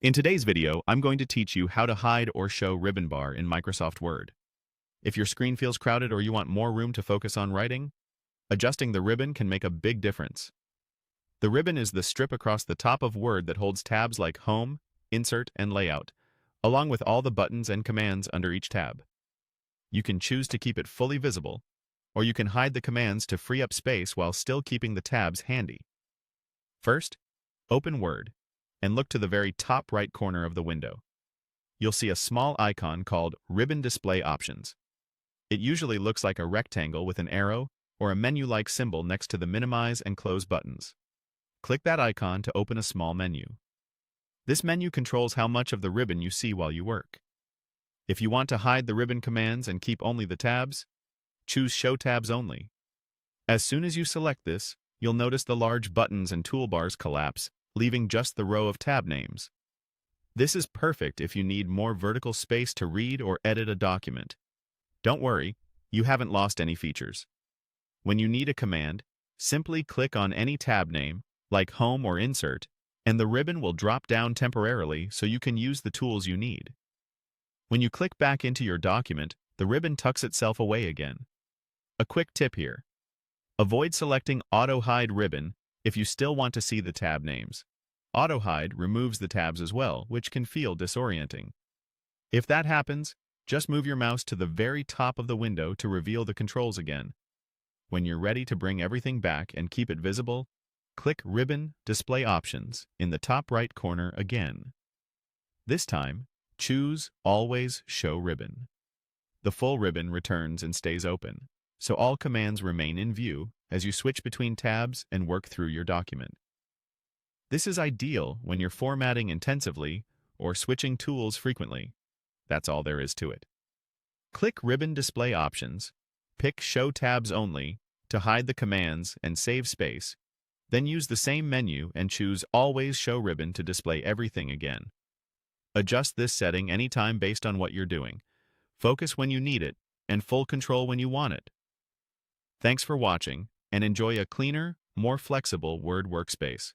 In today's video, I'm going to teach you how to hide or show ribbon bar in Microsoft Word. If your screen feels crowded or you want more room to focus on writing, adjusting the ribbon can make a big difference. The ribbon is the strip across the top of Word that holds tabs like Home, Insert, and Layout, along with all the buttons and commands under each tab. You can choose to keep it fully visible, or you can hide the commands to free up space while still keeping the tabs handy. First, open Word and look to the very top right corner of the window. You'll see a small icon called Ribbon Display Options. It usually looks like a rectangle with an arrow or a menu-like symbol next to the minimize and close buttons. Click that icon to open a small menu. This menu controls how much of the ribbon you see while you work. If you want to hide the ribbon commands and keep only the tabs, choose Show Tabs Only. As soon as you select this, you'll notice the large buttons and toolbars collapse, leaving just the row of tab names. This is perfect if you need more vertical space to read or edit a document. Don't worry, you haven't lost any features. When you need a command, simply click on any tab name, like Home or Insert, and the ribbon will drop down temporarily so you can use the tools you need. When you click back into your document, the ribbon tucks itself away again. A quick tip here. Avoid selecting Auto Hide Ribbon if you still want to see the tab names. Auto Hide removes the tabs as well, which can feel disorienting. If that happens, just move your mouse to the very top of the window to reveal the controls again. When you're ready to bring everything back and keep it visible, click Ribbon Display Options in the top right corner again. This time, choose Always Show Ribbon. The full ribbon returns and stays open, so all commands remain in view as you switch between tabs and work through your document. This is ideal when you're formatting intensively or switching tools frequently. That's all there is to it. Click Ribbon Display Options, pick Show Tabs Only to hide the commands and save space, then use the same menu and choose Always Show Ribbon to display everything again. Adjust this setting anytime based on what you're doing. Focus when you need it, and full control when you want it. Thanks for watching, and enjoy a cleaner, more flexible Word workspace.